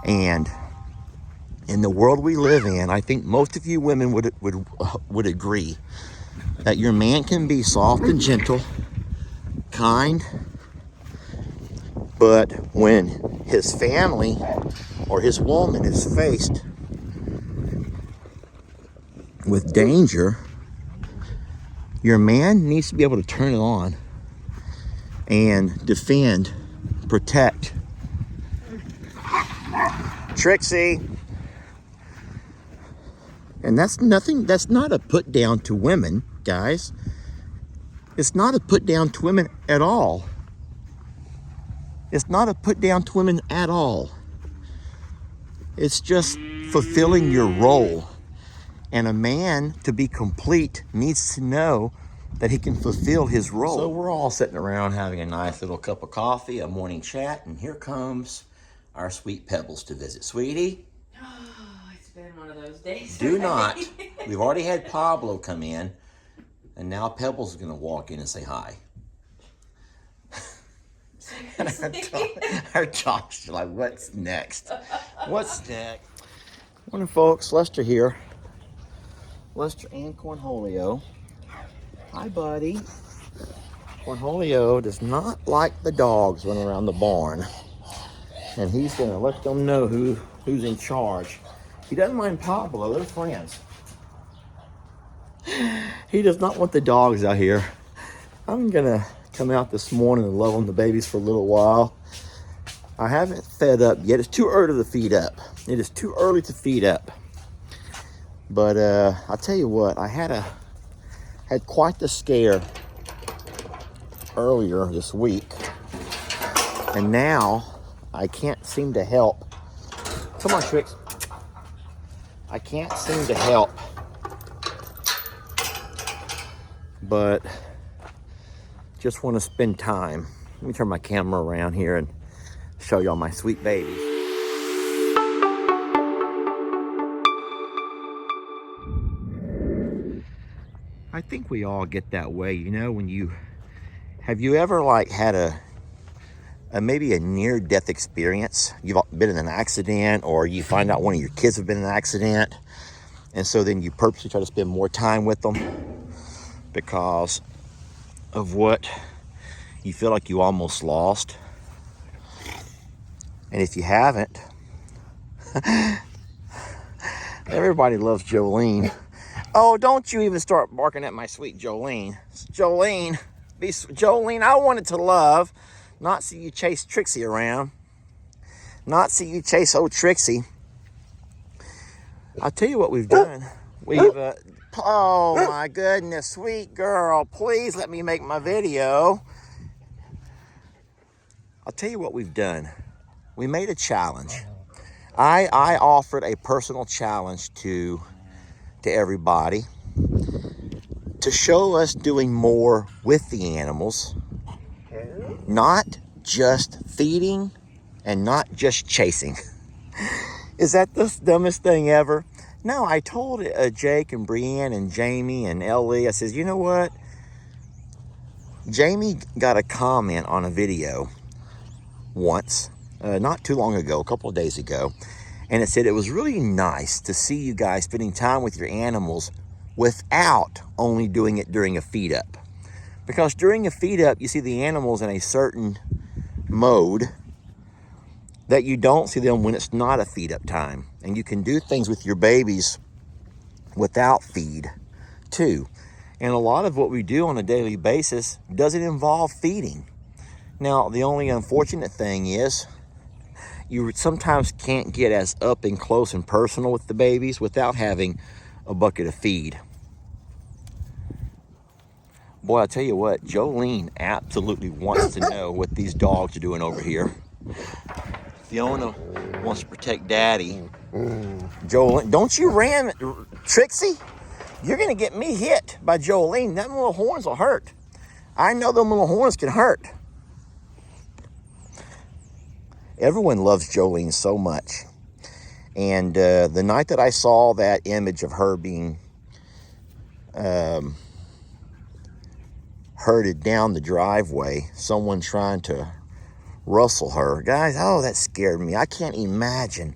And in the world we live in, I think most of you women would agree that your man can be soft and gentle, kind, but when his family or his woman is faced with danger, your man needs to be able to turn it on and defend, protect. Trixie. And that's not a put down to women, guys. It's not a put down to women at all. It's not a put down to women at all. It's just fulfilling your role. And a man, to be complete, needs to know that he can fulfill his role. So we're all sitting around having a nice little cup of coffee, a morning chat, and here comes our sweet Pebbles to visit. Sweetie? Oh, it's been one of those days. Do not. We've already had Pablo come in, and now Pebbles is going to walk in and say hi. And our talks are like, what's next? What's next? Morning, folks. Lester here. Lester and Cornholio. Hi, buddy. Cornholio does not like the dogs running around the barn, and he's going to let them know who's in charge. He doesn't mind Pablo. They're friends. He does not want the dogs out here. I'm going to come out this morning and love on the babies for a little while. I haven't fed up yet. It's too early to feed up. It is too early to feed up. But I'll tell you what, I had quite the scare earlier this week. And now I can't seem to help. Come on, Trix. I can't seem to help but just want to spend time. Let me turn my camera around here and show y'all my sweet babies. I think we all get that way, you know, when have you ever like had a maybe a near-death experience? You've been in an accident, or you find out one of your kids have been in an accident, and so then you purposely try to spend more time with them because of what you feel like you almost lost. And if you haven't, everybody loves Jolene. Oh, don't you even start barking at my sweet Jolene. Jolene, Jolene, I wanted to love, not see you chase Trixie around. Not see you chase old Trixie. I'll tell you what we've done. Oh my goodness, sweet girl, please let me make my video. I'll tell you what we've done. We made a challenge. I offered a personal challenge to everybody to show us doing more with the animals, not just feeding and not just chasing. Is that the dumbest thing ever? No, I told Jake and Brienne and Jamie and Ellie, I says, you know what? Jamie got a comment on a video once, not too long ago, a couple of days ago, and it said it was really nice to see you guys spending time with your animals without only doing it during a feed up. Because during a feed up, you see the animals in a certain mode that you don't see them when it's not a feed up time. And you can do things with your babies without feed too. And a lot of what we do on a daily basis doesn't involve feeding. Now, the only unfortunate thing is you sometimes can't get as up and close and personal with the babies without having a bucket of feed. Boy, I'll tell you what, Jolene absolutely wants to know what these dogs are doing over here. Fiona wants to protect Daddy. Jolene, don't you ram it, Trixie? You're gonna get me hit by Jolene. Them little horns will hurt. I know them little horns can hurt. Everyone loves Jolene so much. And the night that I saw that image of her being herded down the driveway, someone trying to rustle her. Guys, oh, that scared me. I can't imagine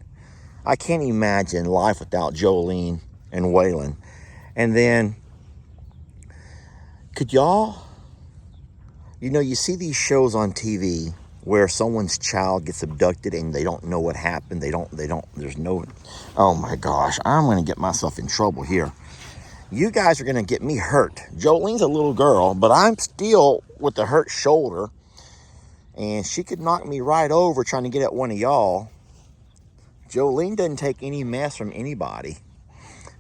life without Jolene and Waylon. And then, could y'all, you see these shows on TV where someone's child gets abducted and they don't know what happened. There's no, oh my gosh, I'm going to get myself in trouble here. You guys are going to get me hurt. Jolene's a little girl, but I'm still with the hurt shoulder. And she could knock me right over trying to get at one of y'all. Jolene doesn't take any mess from anybody.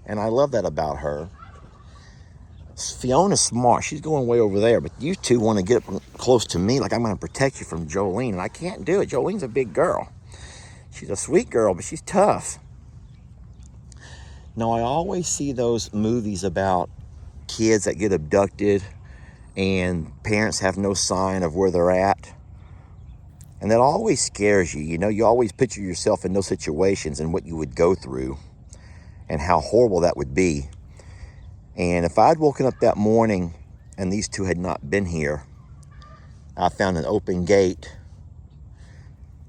And I love that about her. Fiona's smart. She's going way over there. But you two want to get up close to me like I'm going to protect you from Jolene. And I can't do it. Jolene's a big girl. She's a sweet girl, but she's tough. Now, I always see those movies about kids that get abducted and parents have no sign of where they're at. And that always scares you. You always picture yourself in those situations and what you would go through and how horrible that would be. And if I'd woken up that morning and these two had not been here, I found an open gate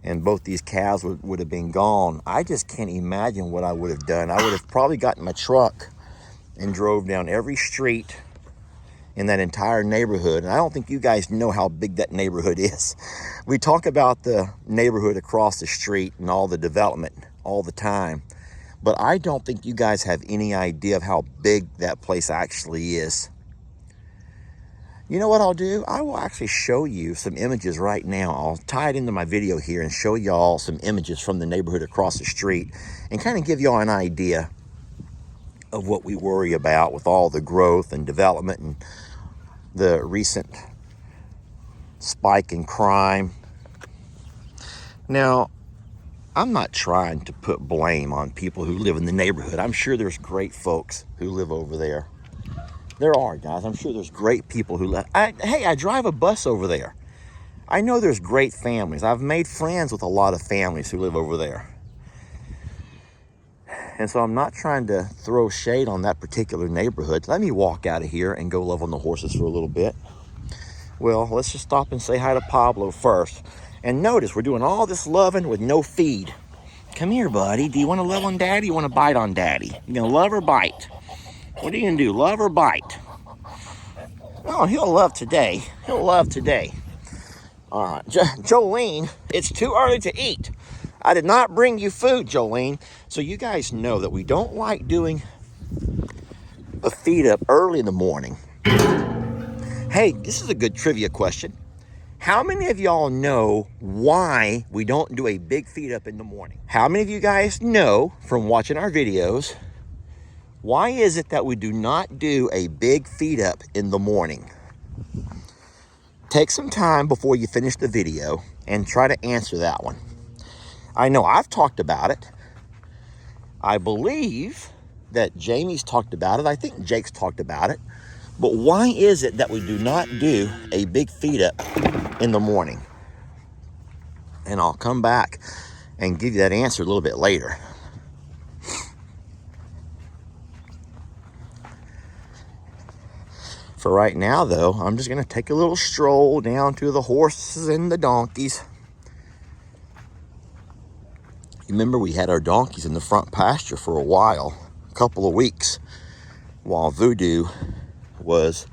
and both these calves would have been gone. I just can't imagine what I would have done. I would have probably gotten my truck and drove down every street in that entire neighborhood. And I don't think you guys know how big that neighborhood is. We talk about the neighborhood across the street and all the development all the time, but I don't think you guys have any idea of how big that place actually is. You know what I'll do? I will actually show you some images right now. I'll tie it into my video here and show y'all some images from the neighborhood across the street and kind of give y'all an idea of what we worry about with all the growth and development and the recent spike in crime. Now, I'm not trying to put blame on people who live in the neighborhood. I'm sure there's great folks who live over there. There are, guys. I'm sure there's great people who live. Hey, I drive a bus over there. I know there's great families. I've made friends with a lot of families who live over there. And so I'm not trying to throw shade on that particular neighborhood. Let me walk out of here and go love on the horses for a little bit. Well, let's just stop and say hi to Pablo first. And notice we're doing all this loving with no feed. Come here, buddy. Do you want to love on Daddy? You want to bite on Daddy? You gonna love or bite? What are you gonna do? Love or bite? Oh, he'll love today. He'll love today. All right, Jolene, it's too early to eat. I did not bring you food, Jolene. So you guys know that we don't like doing a feed up early in the morning. Hey, this is a good trivia question. How many of y'all know why we don't do a big feed up in the morning? How many of you guys know from watching our videos, why is it that we do not do a big feed up in the morning? Take some time before you finish the video and try to answer that one. I know I've talked about it. I believe that Jamie's talked about it. I think Jake's talked about it. But why is it that we do not do a big feed up in the morning? And I'll come back and give you that answer a little bit later. For right now, though, I'm just going to take a little stroll down to the horses and the donkeys. Remember, we had our donkeys in the front pasture for a while, a couple of weeks, while Voodoo was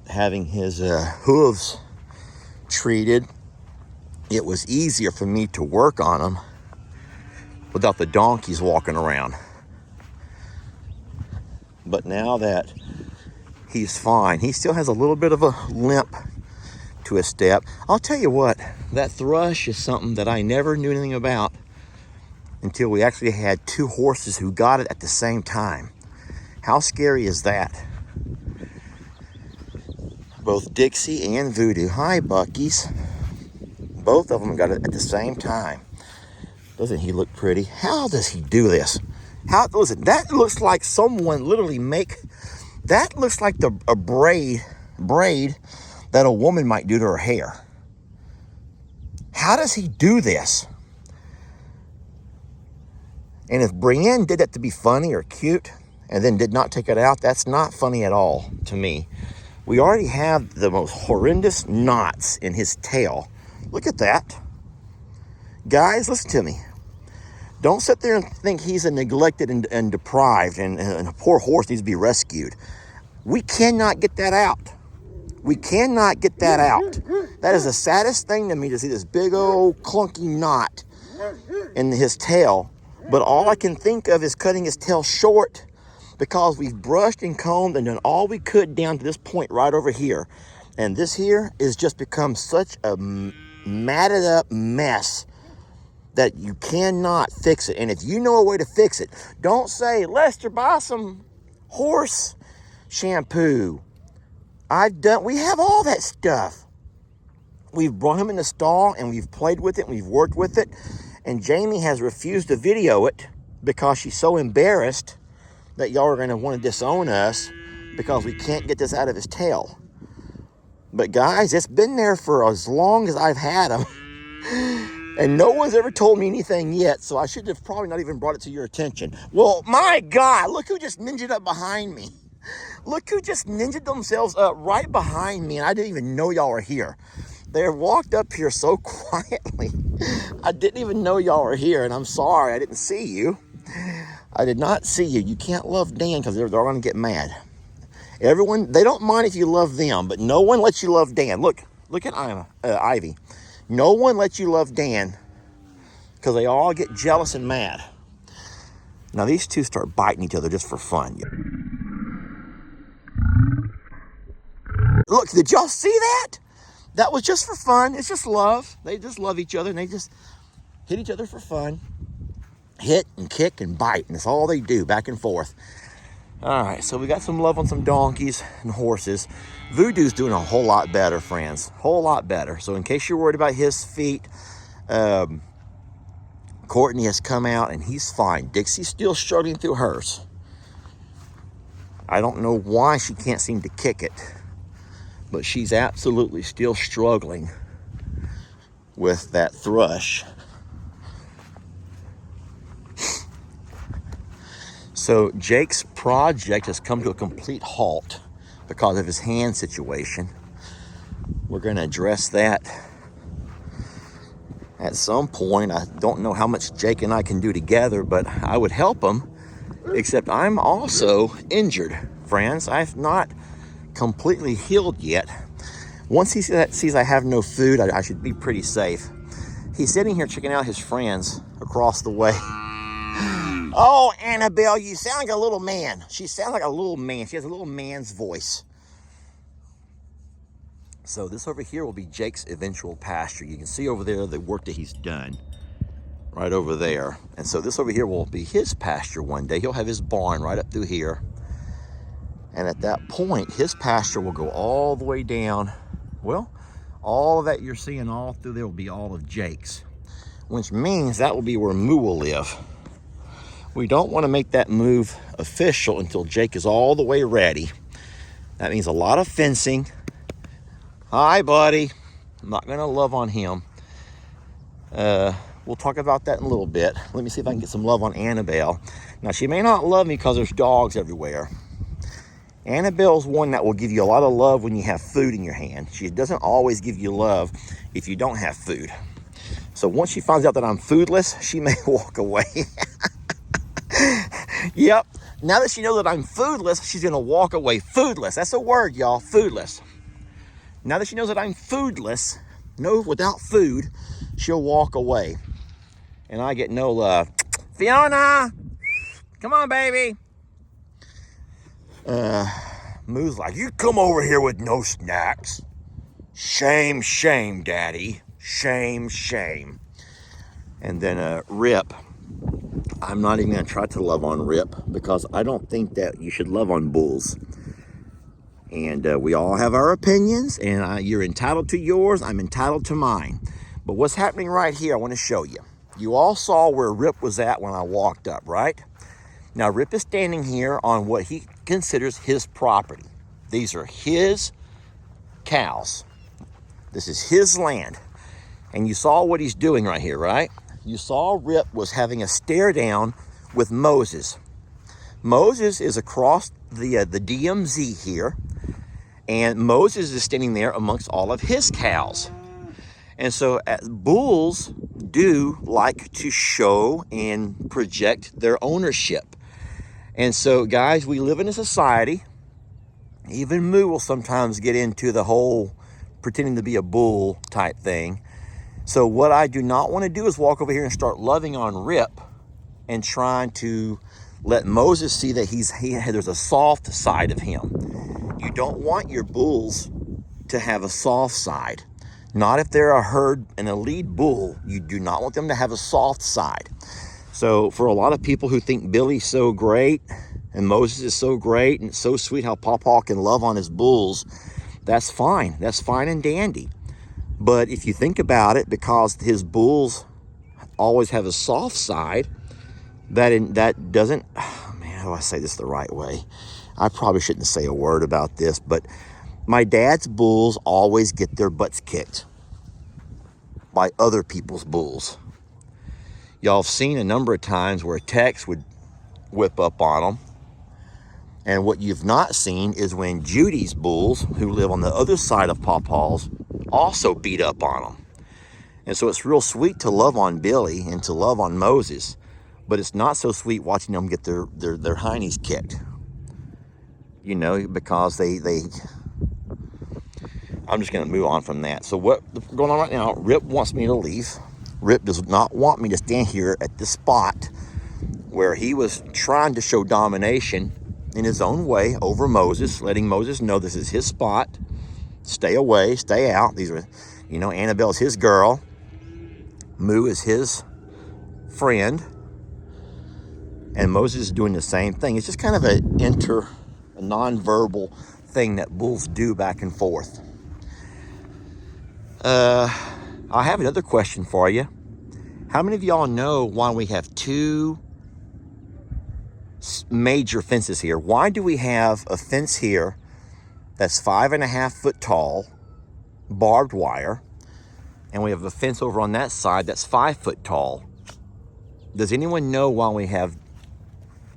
having his hooves treated. It was easier for me to work on them without the donkeys walking around. But now that he's fine, he still has a little bit of a limp to his step. I'll tell you what, that thrush is something that I never knew anything about until we actually had two horses who got it at the same time. How scary is that? Both Dixie and Voodoo. Hi, Buckies. Both of them got it at the same time. Doesn't he look pretty? How does he do this? Listen, that looks like someone literally that looks like a braid that a woman might do to her hair. How does he do this? And if Brienne did that to be funny or cute and then did not take it out, that's not funny at all to me. We already have the most horrendous knots in his tail Look at that. Guys, listen to me. Don't sit there and think he's a neglected and deprived and a poor horse needs to be rescued. We cannot get that out. We cannot get that out. That is the saddest thing to me, to see this big old clunky knot in his tail. But all I can think of is cutting his tail short, because we've brushed and combed and done all we could down to this point right over here. And this here is just become such a matted up mess that you cannot fix it. And if you know a way to fix it, don't say, Lester, buy some horse shampoo. We have all that stuff. We've brought him in the stall and we've played with it and we've worked with it. And Jamie has refused to video it because she's so embarrassed that y'all are going to want to disown us because we can't get this out of his tail. But guys, it's been there for as long as I've had him. And no one's ever told me anything yet, so I should have probably not even brought it to your attention. Well, my God, look who just ninja'd up behind me. Look who just ninja'd themselves up right behind me, and I didn't even know y'all were here. They walked up here so quietly. I didn't even know y'all were here, and I'm sorry I didn't see you. I did not see you. You can't love Dan because they're going to get mad. Everyone, they don't mind if you love them, but no one lets you love Dan. Look at Ivy. No one lets you love Dan because they all get jealous and mad. Now these two start biting each other just for fun. Look, did y'all see that? That was just for fun. It's just love. They just love each other and they just hit each other for fun. Hit and kick and bite, and that's all they do, back and forth. All right, so we got some love on some donkeys and horses. Voodoo's doing a whole lot better, friends. Whole lot better. So in case you're worried about his feet, Courtney has come out and he's fine. Dixie's still struggling through hers. I don't know why she can't seem to kick it, but she's absolutely still struggling with that thrush. So Jake's project has come to a complete halt because of his hand situation. We're going to address that at some point. I don't know how much Jake and I can do together, but I would help him, except I'm also injured, friends. I've not completely healed yet. Once he sees I have no food, I should be pretty safe. He's sitting here checking out his friends across the way. Oh, Annabelle, you sound like a little man. She sounds like a little man. She has a little man's voice. So this over here will be Jake's eventual pasture. You can see over there the work that he's done right over there. And so this over here will be his pasture one day. He'll have his barn right up through here. And at that point, his pasture will go all the way down. Well, all of that you're seeing all through there will be all of Jake's, which means that will be where Moo will live. We don't want to make that move official until Jake is all the way ready. That means a lot of fencing. Hi, buddy. I'm not going to love on him. We'll talk about that in a little bit. Let me see if I can get some love on Annabelle. Now, she may not love me because there's dogs everywhere. Annabelle's one that will give you a lot of love when you have food in your hand. She doesn't always give you love if you don't have food. So once she finds out that I'm foodless, she may walk away. Yep. Now that she knows that I'm foodless, she's going to walk away. Foodless. That's a word, y'all. Foodless. Now that she knows that I'm foodless, without food, she'll walk away. And I get no love. Fiona! Come on, baby. Moo's like, you come over here with no snacks. Shame, shame, Daddy. Shame, shame. And then Rip. I'm not even going to try to love on Rip because I don't think that you should love on bulls. And we all have our opinions, and you're entitled to yours. I'm entitled to mine. But what's happening right here, I want to show you. You all saw where Rip was at when I walked up, right? Now, Rip is standing here on what he considers his property. These are his cows. This is his land. And you saw what he's doing right here, right? You saw Rip was having a stare down with Moses. Moses is across the DMZ here, and Moses is standing there amongst all of his cows. And so bulls do like to show and project their ownership. And so, guys, we live in a society, even Moo will sometimes get into the whole pretending to be a bull type thing. So what I do not want to do is walk over here and start loving on Rip and trying to let Moses see that there's a soft side of him. You don't want your bulls to have a soft side. Not if they're a herd and a lead bull. You do not want them to have a soft side. So for a lot of people who think Billy's so great and Moses is so great and it's so sweet how Pawpaw can love on his bulls, that's fine. That's fine and dandy. But if you think about it, because his bulls always have a soft side, that doesn't, oh man, how do I say this the right way? I probably shouldn't say a word about this, but my dad's bulls always get their butts kicked by other people's bulls. Y'all have seen a number of times where Tex would whip up on them. And what you've not seen is when Judy's bulls, who live on the other side of Pawpaw's, also beat up on them. And so it's real sweet to love on Billy and to love on Moses, but it's not so sweet watching them get their heinies kicked. You know, because they I'm just going to move on from that. So what's going on right now, Rip wants me to leave. Rip does not want me to stand here at this spot where he was trying to show domination in his own way over Moses, letting Moses know this is his spot. Stay away, stay out. These are, you know, Annabelle's his girl. Moo is his friend. And Moses is doing the same thing. It's just kind of a non-verbal thing that bulls do back and forth. I have another question for you. How many of y'all know why we have two major fences here? Why do we have a fence here that's 5.5 foot tall, barbed wire, and we have a fence over on that side that's 5 foot tall? Does anyone know why we have?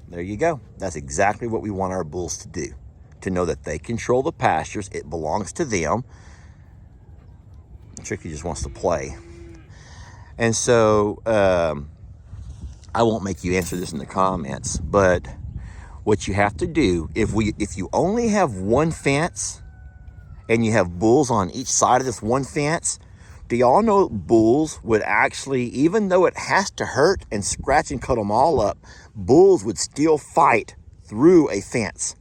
There you go. That's exactly what we want our bulls to do. To know that they control the pastures. It belongs to them. Tricky just wants to play. And so, I won't make you answer this in the comments, but what you have to do, if you only have one fence and you have bulls on each side of this one fence, do y'all know bulls would actually, even though it has to hurt and scratch and cut them all up, bulls would still fight through a fence.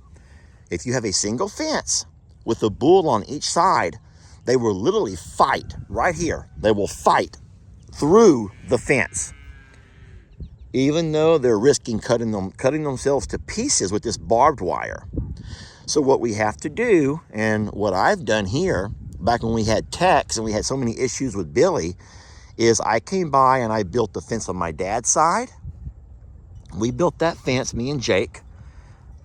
If you have a single fence with a bull on each side, they will literally fight right here. They will fight through the fence, even though they're risking cutting themselves to pieces with this barbed wire. So what we have to do, and what I've done here, back when we had Tex and we had so many issues with Billy, is I came by and I built the fence on my dad's side. We built that fence, me and Jake,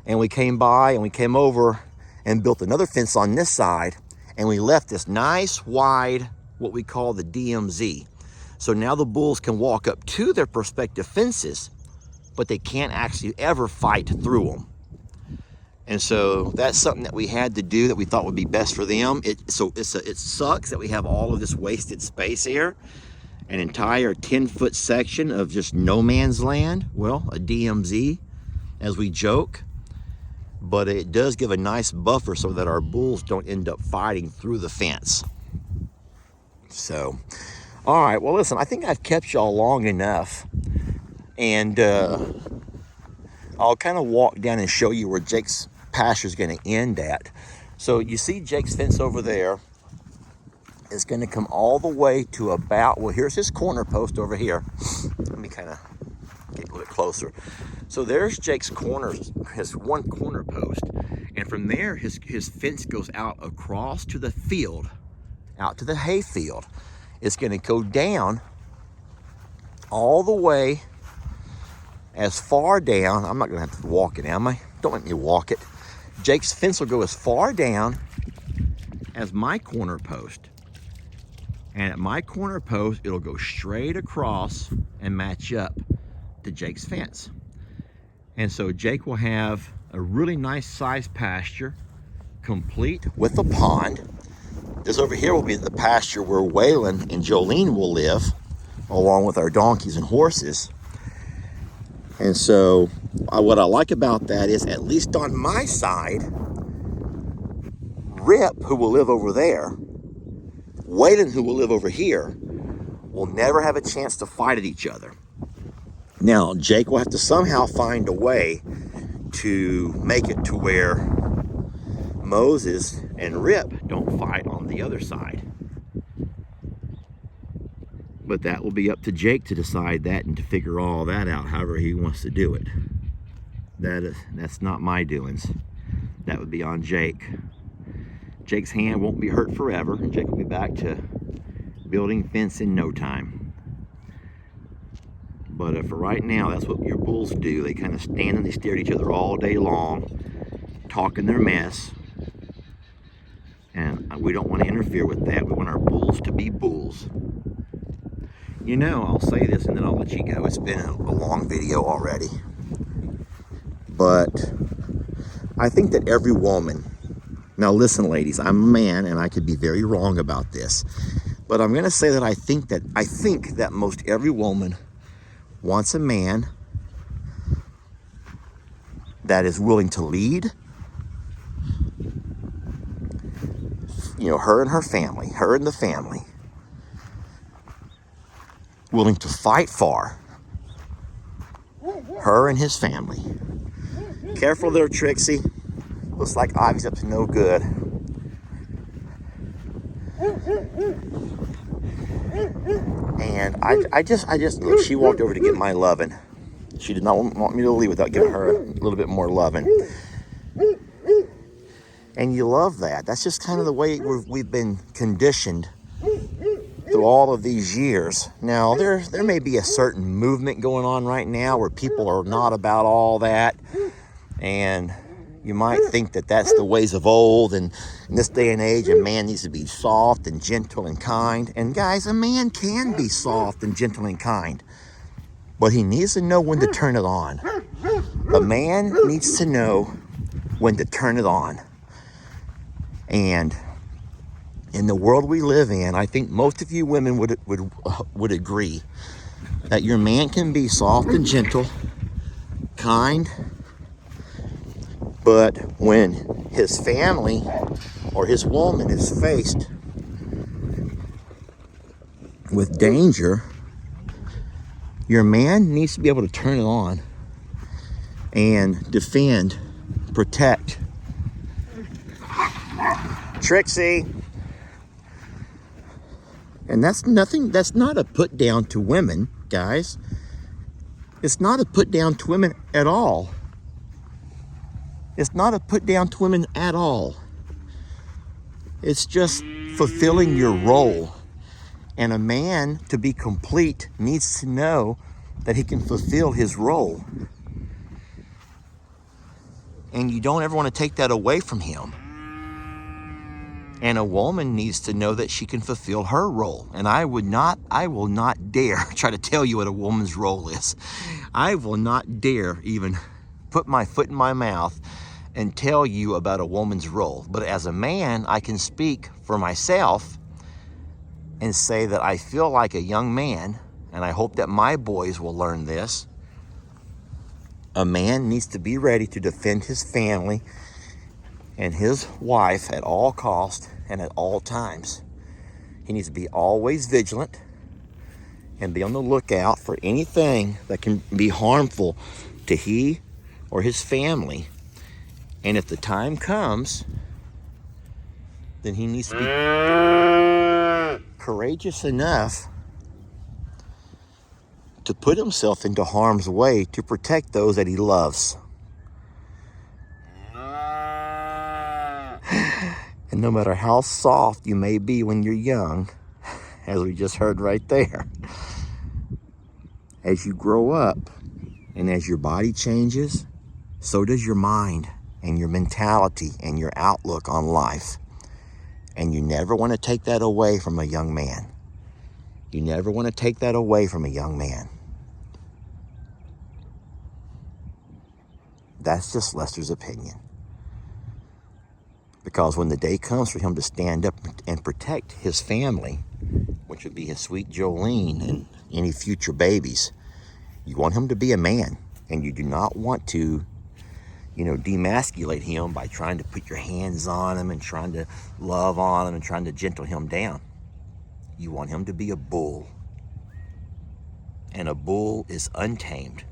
and we came by and we came over and built another fence on this side, and we left this nice wide, what we call the DMZ. So now the bulls can walk up to their respective fences, but they can't actually ever fight through them. And so that's something that we had to do that we thought would be best for them. It sucks that we have all of this wasted space here, an entire 10-foot section of just no man's land. Well, a DMZ, as we joke, but it does give a nice buffer so that our bulls don't end up fighting through the fence. So, all right, well, listen, I think I've kept y'all long enough, and I'll kind of walk down and show you where Jake's pasture is going to end at. So you see Jake's fence over there. It's going to come all the way to about, well, here's his corner post over here. Let me kind of get a little bit closer. So there's Jake's corner, his one corner post, and from there his fence goes out across to the field, out to the hay field. It's going to go down all the way as far down. I'm not going to have to walk it, am I? Don't let me walk it. Jake's fence will go as far down as my corner post. And at my corner post, it'll go straight across and match up to Jake's fence. And so Jake will have a really nice sized pasture, complete with a pond. This over here will be the pasture where Waylon and Jolene will live, along with our donkeys and horses. And so what I like about that is, at least on my side, Rip, who will live over there, Waylon, who will live over here, will never have a chance to fight at each other. Now, Jake will have to somehow find a way to make it to where Moses and Rip don't fight on the other side. But that will be up to Jake to decide that and to figure all that out however he wants to do it. That's not my doings. That would be on Jake. Jake's hand won't be hurt forever, and Jake will be back to building fence in no time. But for right now, that's what your bulls do. They kind of stand and they stare at each other all day long, talking their mess. And we don't want to interfere with that. We want our bulls to be bulls. You know, I'll say this and then I'll let you go. It's been a long video already. But I think that every woman, now listen ladies, I'm a man and I could be very wrong about this, but I'm going to say that I think that most every woman wants a man that is willing to lead, you know, her and the family, willing to fight for her and his family. Careful there, Trixie. Looks like Ivy's up to no good. And I just look, she walked over to get my loving. She did not want me to leave without giving her a little bit more loving. And you love that. That's just kind of the way we've been conditioned through all of these years. Now, there may be a certain movement going on right now where people are not about all that. And you might think that that's the ways of old, and in this day and age, a man needs to be soft and gentle and kind. And guys, a man can be soft and gentle and kind, but he needs to know when to turn it on. A man needs to know when to turn it on. And in the world we live in, I think most of you women would agree that your man can be soft and gentle, kind, but when his family or his woman is faced with danger, your man needs to be able to turn it on and defend, protect. Trixie. And that's not a put down to women, guys. It's not a put down to women at all. It's not a put down to women at all. It's just fulfilling your role. And a man, to be complete, needs to know that he can fulfill his role. And you don't ever want to take that away from him. And a woman needs to know that she can fulfill her role. And I will not dare try to tell you what a woman's role is. I will not dare even put my foot in my mouth and tell you about a woman's role. But as a man, I can speak for myself and say that I feel like a young man, and I hope that my boys will learn this. A man needs to be ready to defend his family and his wife at all costs and at all times. He needs to be always vigilant and be on the lookout for anything that can be harmful to he or his family. And if the time comes, then he needs to be courageous enough to put himself into harm's way to protect those that he loves. And no matter how soft you may be when you're young, as we just heard right there, as you grow up and as your body changes, so does your mind and your mentality and your outlook on life. And you never want to take that away from a young man. You never want to take that away from a young man. That's just Lester's opinion. Because when the day comes for him to stand up and protect his family, which would be his sweet Jolene and any future babies, you want him to be a man. And you do not want to, demasculate him by trying to put your hands on him and trying to love on him and trying to gentle him down. You want him to be a bull. And a bull is untamed.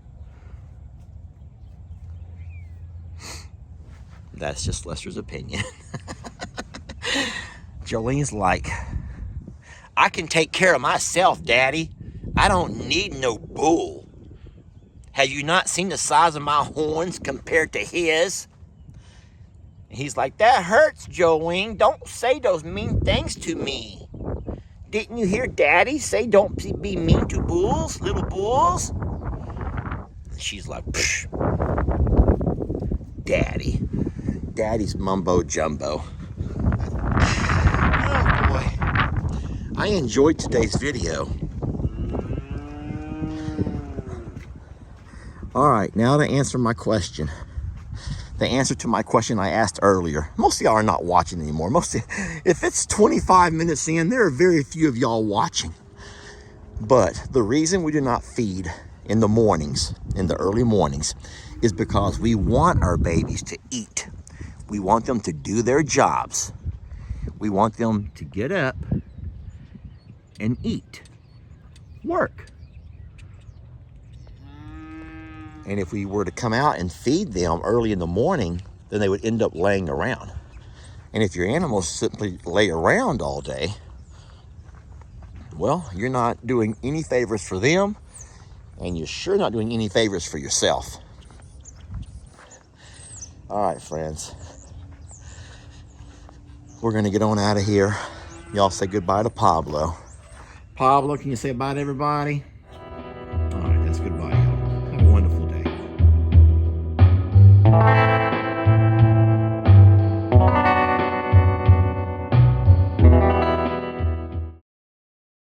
That's just Lester's opinion. Jolene's like, I can take care of myself, Daddy. I don't need no bull. Have you not seen the size of my horns compared to his? And he's like, that hurts, Jolene. Don't say those mean things to me. Didn't you hear Daddy say don't be mean to bulls, little bulls? And she's like, psh, Daddy. Daddy's mumbo jumbo. Oh boy. I enjoyed today's video. All right, now to answer my question. The answer to my question I asked earlier. Most of y'all are not watching anymore. If it's 25 minutes in, there are very few of y'all watching. But the reason we do not feed in the mornings, in the early mornings, is because we want our babies to eat. We want them to do their jobs. We want them to get up and eat, work. And if we were to come out and feed them early in the morning, then they would end up laying around. And if your animals simply lay around all day, well, you're not doing any favors for them, and you're sure not doing any favors for yourself. All right, friends. We're gonna get on out of here. Y'all say goodbye to Pablo. Pablo, can you say bye to everybody? All right, that's goodbye.